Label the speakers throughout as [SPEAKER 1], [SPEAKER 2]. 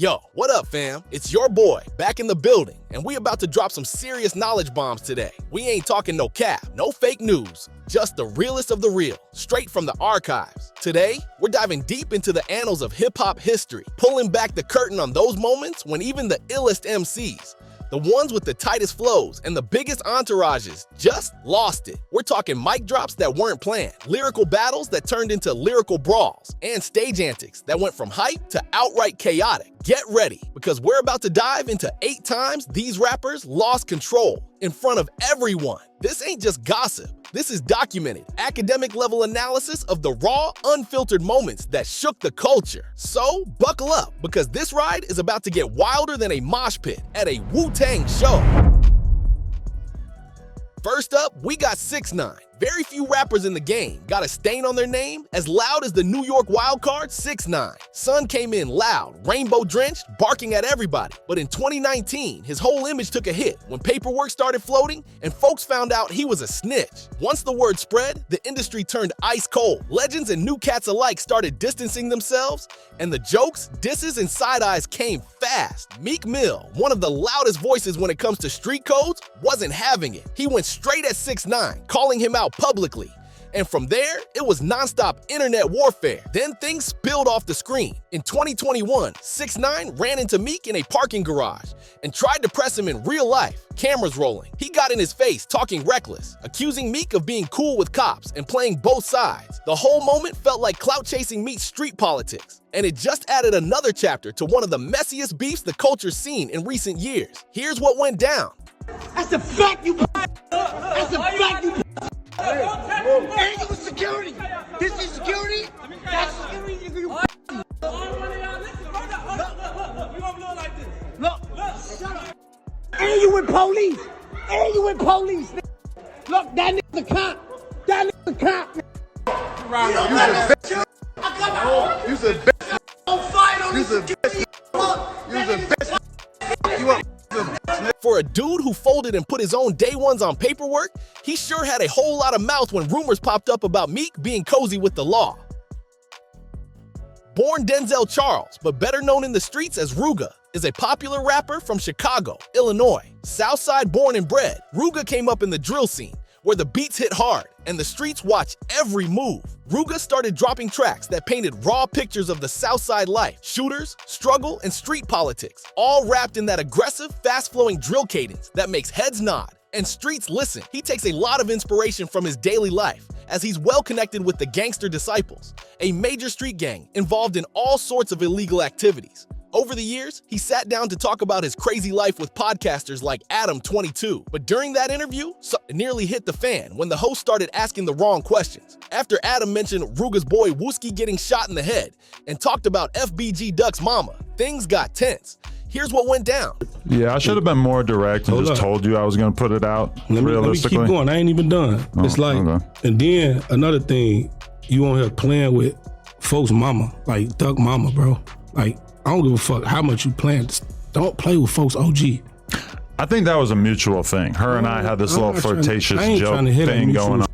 [SPEAKER 1] Yo, what up, fam? It's your boy, back in the building, and we about to drop some serious knowledge bombs today. We ain't talking no cap, no fake news, just the realest of the real, straight from the archives. Today, we're diving deep into the annals of hip-hop history, pulling back the curtain on those moments when even the illest MCs, the ones with the tightest flows and the biggest entourages, just lost it. We're talking mic drops that weren't planned, lyrical battles that turned into lyrical brawls, and stage antics that went from hype to outright chaotic. Get ready, because we're about to dive into 8 times these rappers lost control in front of everyone. This ain't just gossip. This is documented, academic-level analysis of the raw, unfiltered moments that shook the culture. So, buckle up, because this ride is about to get wilder than a mosh pit at a Wu-Tang show. First up, we got 6ix9ine. Very few rappers in the game got a stain on their name as loud as the New York wildcard 6ix9ine. Son came in loud, rainbow-drenched, barking at everybody. But in 2019, his whole image took a hit when paperwork started floating and folks found out he was a snitch. Once the word spread, the industry turned ice cold. Legends and new cats alike started distancing themselves, and the jokes, disses, and side-eyes came fast. Meek Mill, one of the loudest voices when it comes to street codes, wasn't having it. He went straight at 6ix9ine, calling him out publicly. And from there, it was nonstop internet warfare. Then things spilled off the screen. In 2021, 6ix9ine ran into Meek in a parking garage and tried to press him in real life, cameras rolling. He got in his face, talking reckless, accusing Meek of being cool with cops and playing both sides. The whole moment felt like clout chasing meets street politics. And it just added another chapter to one of the messiest beefs the culture's seen in recent years. Here's what went down.
[SPEAKER 2] That's a fact, you. That's a fact, you. Hey, it was security. This is security. That's security. You look, shut up. And you with police. And you with police. Look, that nigga's a cop. That nigga's a cop.
[SPEAKER 3] You said best.
[SPEAKER 2] Don't fight on this.
[SPEAKER 1] For a dude who folded and put his own day ones on paperwork, he sure had a whole lot of mouth when rumors popped up about Meek being cozy with the law. Born Denzel Charles, but better known in the streets as Ruga, is a popular rapper from Chicago, Illinois. Southside born and bred, Ruga came up in the drill scene, where the beats hit hard and the streets watch every move. Ruga started dropping tracks that painted raw pictures of the Southside life, shooters, struggle, and street politics, all wrapped in that aggressive, fast-flowing drill cadence that makes heads nod and streets listen. He takes a lot of inspiration from his daily life, as he's well connected with the Gangster Disciples, a major street gang involved in all sorts of illegal activities. Over the years, he sat down to talk about his crazy life with podcasters like Adam22. But during that interview, something nearly hit the fan when the host started asking the wrong questions. After Adam mentioned Ruga's boy Wooski getting shot in the head and talked about FBG Duck's mama, things got tense. Here's what went down.
[SPEAKER 4] Yeah, I should have been more direct and just told you I was going to put it out.
[SPEAKER 5] Let me keep going. I ain't even done. It's like, and then another thing, you on here playing with folks' mama, like Duck mama, bro. Like, I don't give a fuck how much you playing. Don't play with folks' OG.
[SPEAKER 4] I think that was a mutual thing. Her and I had this little flirtatious joke thing going on.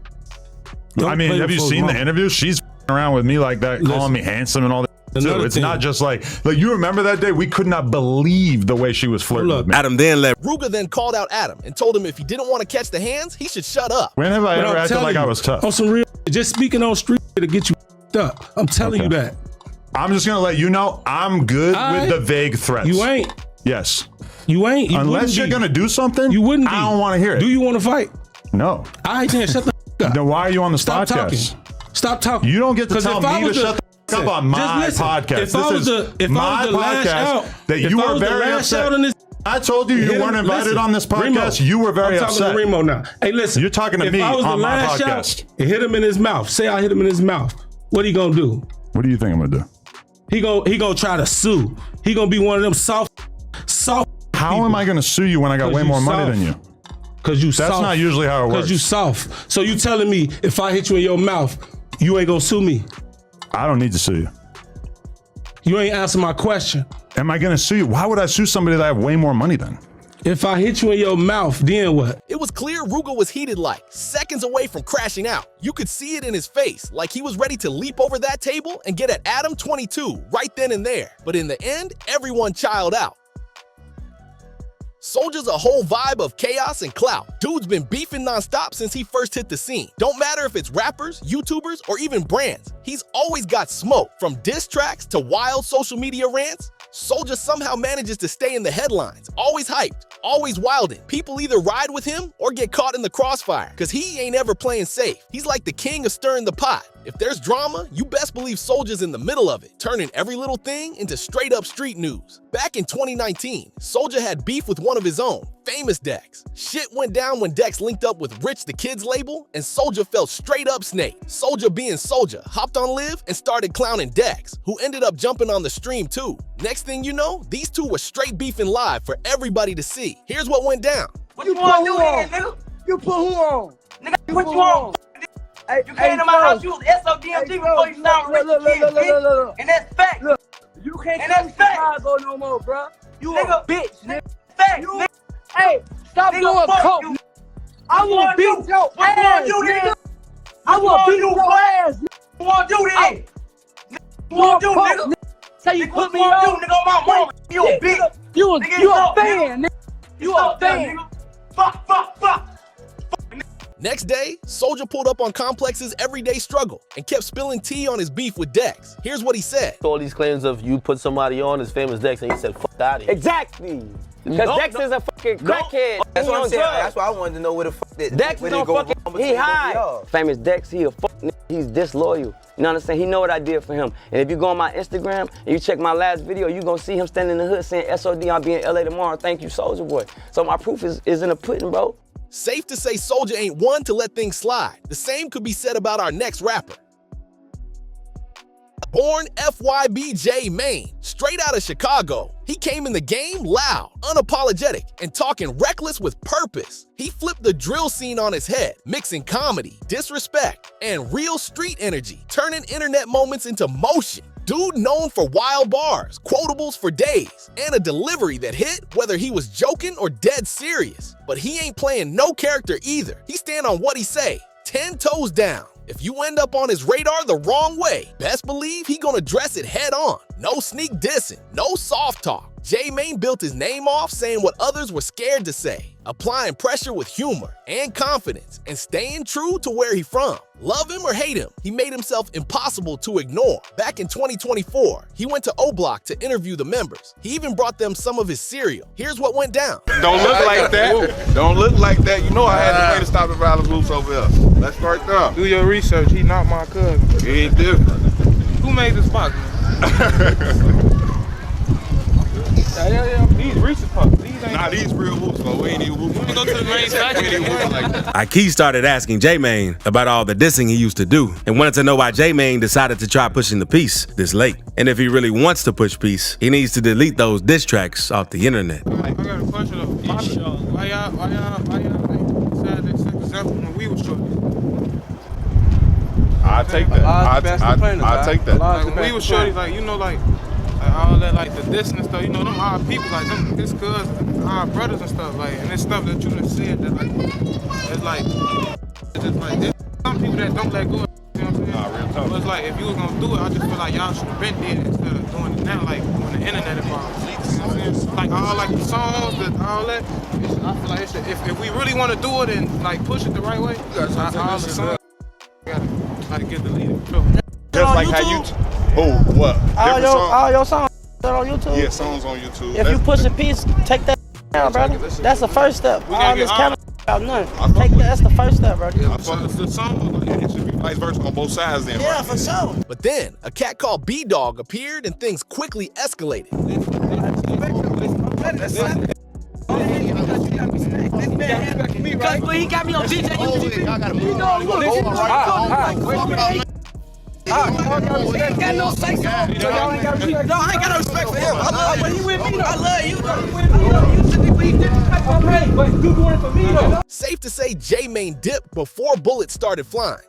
[SPEAKER 4] I mean, have you seen the interview? She's around with me like that, calling me handsome and all that. Too. It's not just like you remember that day? We could not believe the way she was flirting with me.
[SPEAKER 1] Ruga then called out Adam and told him if he didn't want to catch the hands, he should shut up.
[SPEAKER 4] When have I ever acted like I was tough?
[SPEAKER 5] On some real, just speaking on street to get you up. I'm telling you that.
[SPEAKER 4] I'm just gonna let you know I'm good with the vague threats.
[SPEAKER 5] You ain't.
[SPEAKER 4] Yes.
[SPEAKER 5] You ain't.
[SPEAKER 4] Unless you're gonna do something,
[SPEAKER 5] you wouldn't be.
[SPEAKER 4] I don't want to hear it.
[SPEAKER 5] Do you want to fight?
[SPEAKER 4] No.
[SPEAKER 5] All right, then shut the up.
[SPEAKER 4] Then why are you on the
[SPEAKER 5] Stop
[SPEAKER 4] podcast?
[SPEAKER 5] talking. Stop talking.
[SPEAKER 4] You don't get to tell me to shut the up on my podcast. This is my podcast that you were very upset. I told you you weren't invited on this podcast. You were very upset.
[SPEAKER 5] I'm talking to Remo now. Hey, listen.
[SPEAKER 4] You're talking to me on my podcast.
[SPEAKER 5] Hit him in his mouth. Say I hit him in his mouth. What he gonna do?
[SPEAKER 4] What do you think I'm gonna do?
[SPEAKER 5] He gonna try to sue. He gonna be one of them soft.
[SPEAKER 4] How am I gonna sue you when I got way more money than you?
[SPEAKER 5] Cause you soft.
[SPEAKER 4] That's not usually how it works.
[SPEAKER 5] Cause you soft. So you telling me if I hit you in your mouth, you ain't gonna sue me?
[SPEAKER 4] I don't need to sue you.
[SPEAKER 5] You ain't answer my question.
[SPEAKER 4] Am I gonna sue you? Why would I sue somebody that I have way more money than?
[SPEAKER 5] If I hit you in your mouth, then what?
[SPEAKER 1] It was clear Ruger was heated, like seconds away from crashing out. You could see it in his face, like he was ready to leap over that table and get at Adam 22 right then and there. But in the end, everyone chiled out. Soldier's a whole vibe of chaos and clout. Dude's been beefing nonstop since he first hit the scene. Don't matter if it's rappers, YouTubers, or even brands. He's always got smoke, from diss tracks to wild social media rants. Soulja somehow manages to stay in the headlines, always hyped, always wilding. People either ride with him or get caught in the crossfire, cause he ain't ever playing safe. He's like the king of stirring the pot. If there's drama, you best believe Soulja's in the middle of it, turning every little thing into straight up street news. Back in 2019, Soulja had beef with one of his own, Famous Dex. Shit went down when Dex linked up with Rich the Kid's label, and Soulja felt straight up snake. Soulja being Soulja hopped on Live and started clowning Dex, who ended up jumping on the stream too. Next thing you know, these two were straight beefing live for everybody to see. Here's what went down.
[SPEAKER 2] What you want to do then, nigga? You put who on? Nigga, what you on? Hey, you came to my house, you was SODMG before you started Rich the Kid, bitch. And that's fact. Look, you can't come to Chicago no more, bro. You nigga, a bitch, nigga. Fact, nigga. Hey, stop doing coke. I want to beat your ass, nigga. I want to beat your ass, nigga. What you want to do then? What you want to do, nigga? Say you put me on, nigga, on my mama. You a bitch. You a fan, nigga. You a fan. Fuck.
[SPEAKER 1] Next day, Soulja pulled up on Complex's everyday struggle and kept spilling tea on his beef with Dex. Here's what he said.
[SPEAKER 6] All these claims of you put somebody on as Famous Dex and he said, fuck out of here.
[SPEAKER 7] Exactly. Because Dex is a fucking crackhead.
[SPEAKER 8] That's what I'm saying. That's why I wanted to know where the fuck that
[SPEAKER 7] Dex is on fucking, he high. Famous Dex, he a fuck nigga. He's disloyal. You know what I'm saying? He know what I did for him. And if you go on my Instagram and you check my last video, you gonna see him standing in the hood saying, SOD, I'll be in LA tomorrow. Thank you, Soulja Boy. So my proof is in the pudding, bro.
[SPEAKER 1] Safe to say Soulja ain't one to let things slide. The same could be said about our next rapper. Born FYBJ Maine, straight out of Chicago. He came in the game loud, unapologetic, and talking reckless with purpose. He flipped the drill scene on his head, mixing comedy, disrespect, and real street energy, turning internet moments into motion. Dude known for wild bars, quotables for days, and a delivery that hit whether he was joking or dead serious. But he ain't playing no character either. He stand on what he say, 10 toes down. If you end up on his radar the wrong way, best believe he gonna address it head on. No sneak dissing, no soft talk. J-Mane built his name off saying what others were scared to say, applying pressure with humor and confidence, and staying true to where he from. Love him or hate him, he made himself impossible to ignore. Back in 2024, he went to O-Block to interview the members. He even brought them some of his cereal. Here's what went down.
[SPEAKER 3] Don't look like that. Don't look like that. You know I had to wait to stop at Valley Boots over there. Let's start there.
[SPEAKER 9] Do your research. He not my cousin.
[SPEAKER 3] He ain't different.
[SPEAKER 9] Who made this box? Yeah. These Reese's Puffs.
[SPEAKER 3] These real whoops, though. We ain't even whooping.
[SPEAKER 9] We go to the main factory.
[SPEAKER 10] Ike started asking J-Mane about all the dissing he used to do and wanted to know why J-Mane decided to try pushing the peace this late. And if he really wants to push peace, he needs to delete those diss tracks off the internet.
[SPEAKER 9] I got a question though. Why y'all decided to set example when we was shorty?
[SPEAKER 3] I take that. I take that.
[SPEAKER 9] Like when we was shorty, like, you know, like all that, like the dissing and stuff, you know, them our people, like them, this cuz, our brothers and stuff, like, and it's stuff that you done said that, like, it's just like, there's some people that don't let go, you know what I'm saying?
[SPEAKER 3] Nah, real talk.
[SPEAKER 9] So it's like, if you was gonna do it, I just feel like y'all should have been did it instead of doing it now, like, when the internet involved, you know what I'm saying? Like, all, like, the songs, all that, I feel like if we really want to do it and, like, push it the right way, all the songs, gotta get deleted, sure.
[SPEAKER 3] Just like how you... what?
[SPEAKER 7] All your songs on YouTube?
[SPEAKER 3] Yeah, songs on YouTube.
[SPEAKER 7] If you push a piece, take that down, brother. That's the first step. All this camera out nothing. Take that, that's the first step, bro.
[SPEAKER 9] The song,
[SPEAKER 3] it should be vice versa on both sides then,
[SPEAKER 7] Yeah,
[SPEAKER 3] right?
[SPEAKER 7] for sure.
[SPEAKER 1] But then, a cat called B-Dog appeared and things quickly escalated.
[SPEAKER 7] He got me on DJ. I ain't got no say so. I ain't got no respect for him. I love you. He with me though. I love you though. But you doing it for me though.
[SPEAKER 1] Safe to say J-Mane dipped before bullets started flying.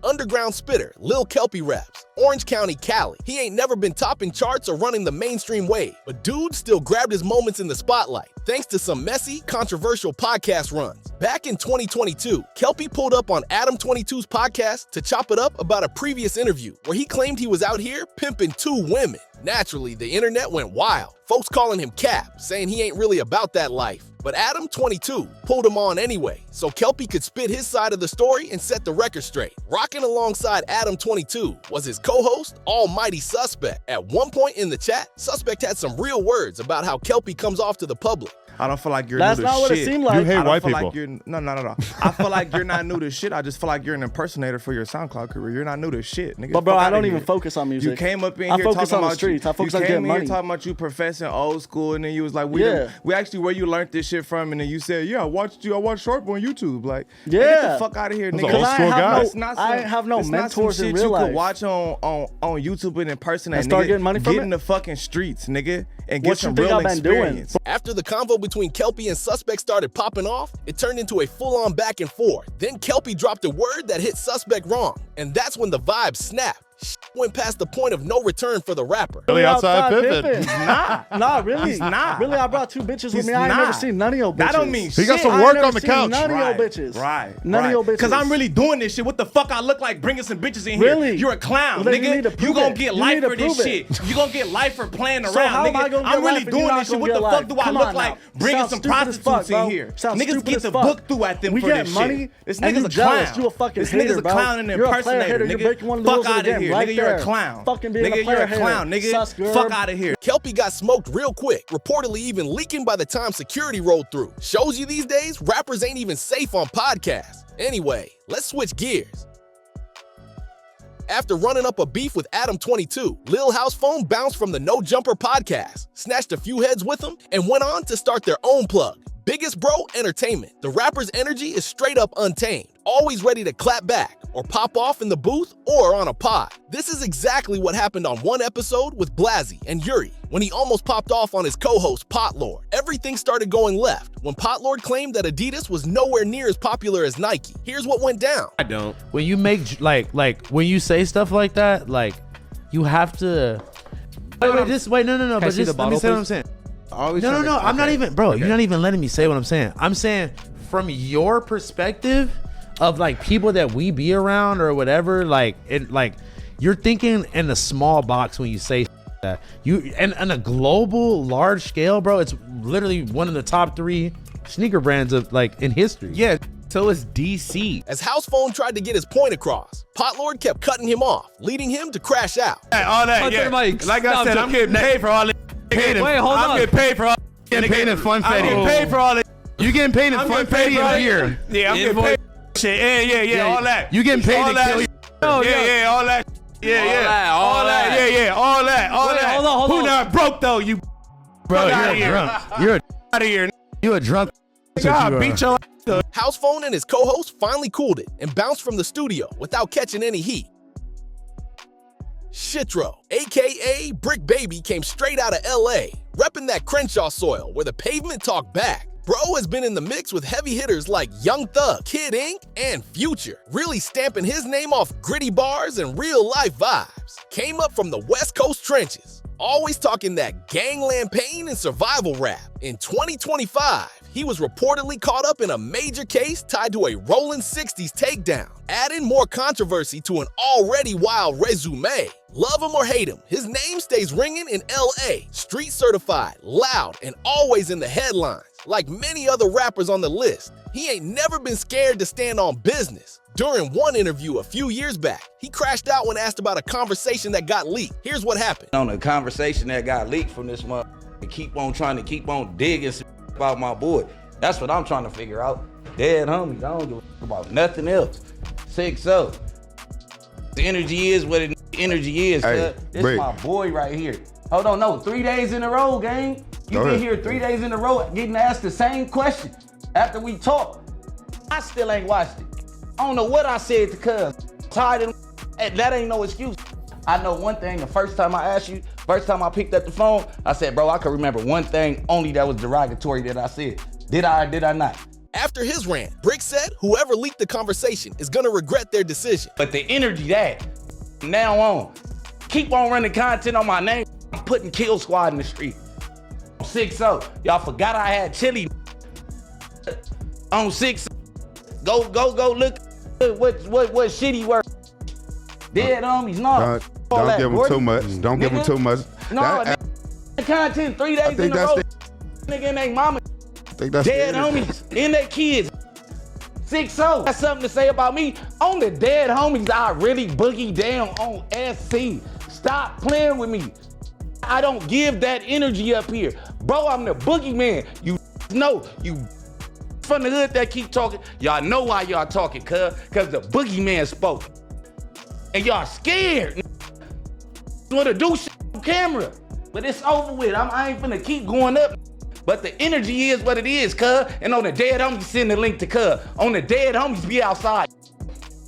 [SPEAKER 1] Underground spitter Lil Kelpie raps, Orange County, Cali. He ain't never been topping charts or running the mainstream wave, but dude still grabbed his moments in the spotlight, thanks to some messy, controversial podcast runs. Back in 2022, Kelpie pulled up on Adam 22's podcast to chop it up about a previous interview where he claimed he was out here pimping 2 women. Naturally, the internet went wild, folks calling him cap, saying he ain't really about that life. But Adam 22 pulled him on anyway, so Kelpie could spit his side of the story and set the record straight. Rocking alongside Adam 22 was his co-host, Almighty Suspect. At one point in the chat, Suspect had some real words about how Kelpie comes off to the public.
[SPEAKER 11] I don't feel like you're
[SPEAKER 12] That's
[SPEAKER 11] new to
[SPEAKER 12] not what
[SPEAKER 11] shit.
[SPEAKER 12] it seemed like.
[SPEAKER 4] You hate white
[SPEAKER 11] feel
[SPEAKER 4] people.
[SPEAKER 11] Like you're, no. I feel like you're not new to shit. I just feel like you're an impersonator for your SoundCloud career. You're not new to shit, nigga.
[SPEAKER 12] But bro,
[SPEAKER 11] Fuck
[SPEAKER 12] I
[SPEAKER 11] outta
[SPEAKER 12] don't even
[SPEAKER 11] here.
[SPEAKER 12] focus on music.
[SPEAKER 11] You came up in
[SPEAKER 12] I
[SPEAKER 11] here
[SPEAKER 12] focus
[SPEAKER 11] talking
[SPEAKER 12] on the
[SPEAKER 11] about
[SPEAKER 12] streets. I focus
[SPEAKER 11] you
[SPEAKER 12] on
[SPEAKER 11] came
[SPEAKER 12] getting
[SPEAKER 11] in here
[SPEAKER 12] money.
[SPEAKER 11] talking about you professing old school, and then you was like,
[SPEAKER 12] Yeah.
[SPEAKER 11] we actually where you learned this shit from, and then you said, yeah, I watched Sharp on YouTube. Like,
[SPEAKER 12] Yeah.
[SPEAKER 11] get the fuck out of here,
[SPEAKER 4] That's
[SPEAKER 11] nigga.
[SPEAKER 4] an old school guy.
[SPEAKER 11] It's not
[SPEAKER 12] I have no
[SPEAKER 11] it's not some
[SPEAKER 12] mentors in
[SPEAKER 11] shit
[SPEAKER 12] real
[SPEAKER 11] you
[SPEAKER 12] life.
[SPEAKER 11] could watch on YouTube and impersonate.
[SPEAKER 12] And start
[SPEAKER 11] nigga.
[SPEAKER 12] getting money from
[SPEAKER 11] Get
[SPEAKER 12] it?
[SPEAKER 11] in the fucking streets, nigga, and get
[SPEAKER 12] What
[SPEAKER 11] some
[SPEAKER 12] you think
[SPEAKER 11] real
[SPEAKER 12] I've been doing?
[SPEAKER 11] experience.
[SPEAKER 1] After the convo between Kelpie and Suspect started popping off, it turned into a full-on back and forth. Then Kelpie dropped a word that hit Suspect wrong, and that's when the vibe snapped. Went past the point of no return for the rapper.
[SPEAKER 4] Really outside pimping.
[SPEAKER 12] He's not. Nah, really.
[SPEAKER 11] He's not.
[SPEAKER 12] Really, I brought 2 bitches with
[SPEAKER 11] He's
[SPEAKER 12] me. I ain't never
[SPEAKER 11] not.
[SPEAKER 12] seen none of your bitches.
[SPEAKER 11] That don't mean
[SPEAKER 4] He
[SPEAKER 11] shit.
[SPEAKER 4] got some
[SPEAKER 12] I ain't
[SPEAKER 4] work
[SPEAKER 12] never
[SPEAKER 4] on the
[SPEAKER 12] seen
[SPEAKER 4] couch.
[SPEAKER 12] None of your bitches.
[SPEAKER 11] Right.
[SPEAKER 12] None of your bitches.
[SPEAKER 11] Because I'm really doing this shit. What the fuck I look like bringing some bitches in here?
[SPEAKER 12] Really?
[SPEAKER 11] You're a clown,
[SPEAKER 12] Well, then you need to
[SPEAKER 11] nigga.
[SPEAKER 12] prove
[SPEAKER 11] You gonna
[SPEAKER 12] it.
[SPEAKER 11] get
[SPEAKER 12] You
[SPEAKER 11] life
[SPEAKER 12] need to
[SPEAKER 11] for this
[SPEAKER 12] prove
[SPEAKER 11] shit.
[SPEAKER 12] it.
[SPEAKER 11] You gonna get life for playing around,
[SPEAKER 12] So how am
[SPEAKER 11] nigga.
[SPEAKER 12] I gonna get
[SPEAKER 11] I'm really
[SPEAKER 12] life and
[SPEAKER 11] doing
[SPEAKER 12] you're not
[SPEAKER 11] this shit.
[SPEAKER 12] gonna
[SPEAKER 11] What
[SPEAKER 12] get
[SPEAKER 11] the
[SPEAKER 12] life?
[SPEAKER 11] fuck do I
[SPEAKER 12] Come
[SPEAKER 11] look
[SPEAKER 12] on
[SPEAKER 11] like
[SPEAKER 12] now.
[SPEAKER 11] bringing
[SPEAKER 12] Sounds
[SPEAKER 11] some
[SPEAKER 12] stupid as
[SPEAKER 11] prostitutes
[SPEAKER 12] fuck, bro.
[SPEAKER 11] in here?
[SPEAKER 12] Sounds
[SPEAKER 11] Niggas
[SPEAKER 12] stupid
[SPEAKER 11] get
[SPEAKER 12] as
[SPEAKER 11] the
[SPEAKER 12] fuck.
[SPEAKER 11] book through at them
[SPEAKER 12] We
[SPEAKER 11] for
[SPEAKER 12] get
[SPEAKER 11] this
[SPEAKER 12] money,
[SPEAKER 11] shit. This
[SPEAKER 12] and
[SPEAKER 11] nigga's
[SPEAKER 12] you
[SPEAKER 11] a
[SPEAKER 12] jealous.
[SPEAKER 11] clown.
[SPEAKER 12] You a fucking
[SPEAKER 11] This nigga's
[SPEAKER 12] hater,
[SPEAKER 11] a
[SPEAKER 12] bro.
[SPEAKER 11] clown and
[SPEAKER 12] You're a player
[SPEAKER 11] impersonator,
[SPEAKER 12] hater. You're breaking one of the
[SPEAKER 11] nigga.
[SPEAKER 12] rules
[SPEAKER 11] Fuck
[SPEAKER 12] of the
[SPEAKER 11] out of
[SPEAKER 12] game
[SPEAKER 11] here,
[SPEAKER 12] right
[SPEAKER 11] nigga. You're
[SPEAKER 12] there.
[SPEAKER 11] a clown.
[SPEAKER 12] Fucking being a
[SPEAKER 11] Nigga, you're
[SPEAKER 12] player
[SPEAKER 11] a clown,
[SPEAKER 12] hater.
[SPEAKER 11] nigga.
[SPEAKER 12] Sus, girl.
[SPEAKER 11] Fuck out of here.
[SPEAKER 1] Kelpie got smoked real quick, reportedly even leaking by the time security rolled through. Shows you these days, rappers ain't even safe on podcasts. Anyway, let's switch gears. After running up a beef with Adam 22, Lil House Phone bounced from the No Jumper podcast, snatched a few heads with him, and went on to start their own plug, Biggest Bro Entertainment. The rapper's energy is straight up untamed, always ready to clap back or pop off in the booth or on a pod. This is exactly what happened on one episode with Blasi and Yuri when he almost popped off on his co-host Potlord. Everything started going left when Potlord claimed that Adidas was nowhere near as popular as Nike. Here's what went down.
[SPEAKER 13] I don't. When you make like when you say stuff like that, like you have to no. But just let me say what I'm saying. No. I'm not even, bro. You're not even letting me say what I'm saying. I'm saying from your perspective of like people that we be around or whatever, like you're thinking in a small box when you say that. You and on a global large scale, bro, it's literally one of the top 3 sneaker brands of like in history.
[SPEAKER 14] Yeah, so is DC.
[SPEAKER 1] As House Phone tried to get his point across, Potlord kept cutting him off, leading him to crash out.
[SPEAKER 14] Hey, all that, yeah. Like I said, I'm getting paid for all this.
[SPEAKER 13] Wait, hold on.
[SPEAKER 14] I'm getting paid for all this.
[SPEAKER 13] Getting paid in fun
[SPEAKER 14] I'm getting paid for all this.
[SPEAKER 13] You getting paid in fun fetty and beer.
[SPEAKER 14] Yeah, I'm getting paid. Shit, yeah, all that.
[SPEAKER 13] You getting paid to kill
[SPEAKER 14] all that. Yeah, all that.
[SPEAKER 13] Hold on.
[SPEAKER 14] Who not broke though? You,
[SPEAKER 13] bro, you're a drunk. You're
[SPEAKER 14] out of here.
[SPEAKER 13] You a drunk.
[SPEAKER 14] God, beat your ass.
[SPEAKER 1] House Phone and his co-host finally cooled it and bounced from the studio without catching any heat. Shitro, aka Brick Baby, came straight out of LA, repping that Crenshaw soil where the pavement talk back. Bro has been in the mix with heavy hitters like Young Thug, Kid Ink, and Future, really stamping his name off gritty bars and real-life vibes. Came up from the West Coast trenches, always talking that gangland pain and survival rap. In 2025, he was reportedly caught up in a major case tied to a rolling 60s takedown, adding more controversy to an already wild resume. Love him or hate him, his name stays ringing in LA, street certified, loud, and always in the headlines. Like many other rappers on the list, he ain't never been scared to stand on business. During one interview a few years back, he crashed out when asked about a conversation that got leaked. Here's what happened.
[SPEAKER 15] On a conversation that got leaked from this month, keep on digging about my boy. That's what I'm trying to figure out. Dead homies, I don't give a fuck about nothing else. 6-0. The energy is what energy is.
[SPEAKER 16] Hey,
[SPEAKER 15] this my boy right here. Hold on, no, 3 days in a row, gang. You been here 3 days in a row getting asked the same question after we talked. I still ain't watched it. I don't know what I said to cuz. Tired of that ain't no excuse. I know one thing, the first time I asked you, first time I picked up the phone, I said, bro, I can remember one thing only that was derogatory that I said. Did I or did I not?
[SPEAKER 1] After his rant, Brick said whoever leaked the conversation is gonna regret their decision.
[SPEAKER 15] But the energy that, from now on, keep on running content on my name, I'm putting Kill Squad in the street. 6-0. Y'all forgot I had Chili on 6. Go look what shit he work. Dead homies, no.
[SPEAKER 3] Don't give him too much. Don't give him too much.
[SPEAKER 15] No, content 3 days in a row. Nigga and they mama. Dead homies and their kids. 6-0. That's something to say about me. On the dead homies, I really boogie down on SC. Stop playing with me. I don't give that energy up here. Bro, I'm the boogeyman. You know, you from the hood that keep talking. Y'all know why y'all talking, cuz the boogeyman spoke. And y'all scared. Wanna do shit on camera. But it's over with. I ain't finna keep going up. But the energy is what it is, cuz. And on the dead homies, send the link to cuz. On the dead homies, be outside.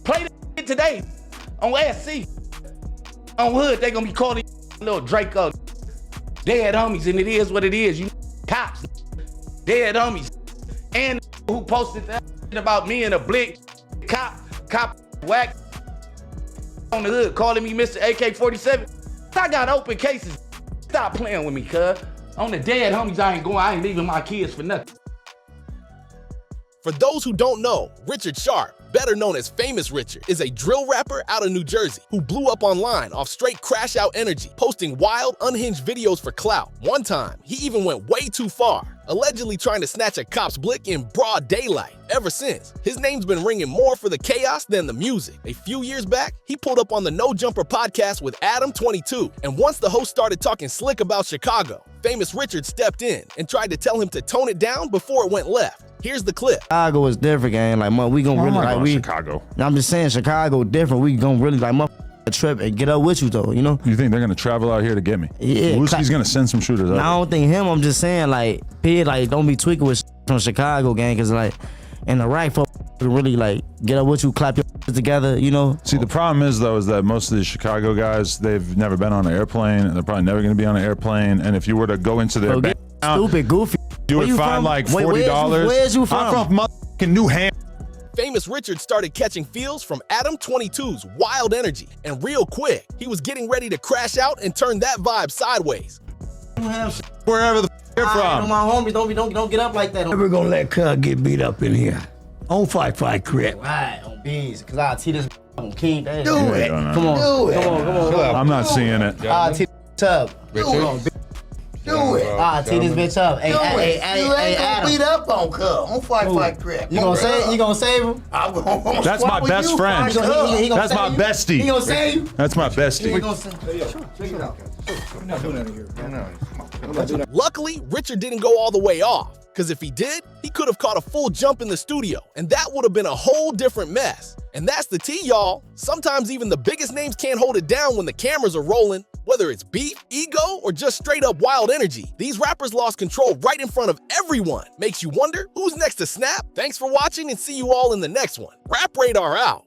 [SPEAKER 15] Play that shit today on SC. On hood, they gonna be calling little Draco. Dead homies, and it is what it is. You cops. Dead homies. And who posted that shit about me and a blick. Cop whack on the hood calling me Mr. AK-47. I got open cases. Stop playing with me, cuz. On the dead homies, I ain't leaving my kids for nothing.
[SPEAKER 1] For those who don't know, Richard Sharp, better known as Famous Richard, is a drill rapper out of New Jersey who blew up online off straight crash out energy, posting wild, unhinged videos for clout. One time, he even went way too far, allegedly trying to snatch a cop's blick in broad daylight. Ever since, his name's been ringing more for the chaos than the music. A few years back, he pulled up on the No Jumper podcast with Adam 22, and once the host started talking slick about Chicago, Famous Richard stepped in and tried to tell him to tone it down before it went left. Here's the clip.
[SPEAKER 16] Chicago is different, gang. Like, we gonna really like
[SPEAKER 4] Chicago.
[SPEAKER 16] I'm just saying, Chicago different. We gonna really like a trip and get up with you though. You know.
[SPEAKER 4] You think they're gonna travel out here to get me?
[SPEAKER 16] Yeah.
[SPEAKER 4] Wooski's gonna send some shooters out.
[SPEAKER 16] I don't think him. I'm just saying, like, don't be tweaking with from Chicago, gang, cause like, in the right for really like get up with you, clap your together, you know.
[SPEAKER 4] See, the problem is though, is that most of these Chicago guys, they've never been on an airplane, and they're probably never gonna be on an airplane. And if you were to go into their bank account,
[SPEAKER 16] stupid, goofy,
[SPEAKER 4] you would find like $40.
[SPEAKER 16] Where's you from?
[SPEAKER 4] I'm from motherfucking New Hampshire.
[SPEAKER 1] Famous Richard started catching feels from Adam 22's wild energy, and real quick, he was getting ready to crash out and turn that vibe sideways.
[SPEAKER 4] Wherever the you're from.
[SPEAKER 16] My homies, don't get up like that.
[SPEAKER 2] Never gonna let cuz get beat up in here. On fight crip.
[SPEAKER 16] Right, on bees, cause I'll tee this on King.
[SPEAKER 2] Do it.
[SPEAKER 16] Come on.
[SPEAKER 4] I'm not seeing it.
[SPEAKER 16] I'll tee this up.
[SPEAKER 2] Do it.
[SPEAKER 16] I'll tee this bitch up.
[SPEAKER 2] You ain't gonna beat up on cuz. On fight crip.
[SPEAKER 16] You gonna save him?
[SPEAKER 2] I'm gonna
[SPEAKER 4] That's my best friend. That's my bestie.
[SPEAKER 16] He gonna save you?
[SPEAKER 4] That's my bestie.
[SPEAKER 2] Check it out. We're not doing anything here.
[SPEAKER 1] Luckily, Richard didn't go all the way off, because if he did, he could have caught a full jump in the studio, and that would have been a whole different mess. And that's the tea, y'all. Sometimes even the biggest names can't hold it down when the cameras are rolling. Whether it's beef, ego, or just straight up wild energy, these rappers lost control right in front of everyone. Makes you wonder, who's next to snap? Thanks for watching, and see you all in the next one. Rap Radar out.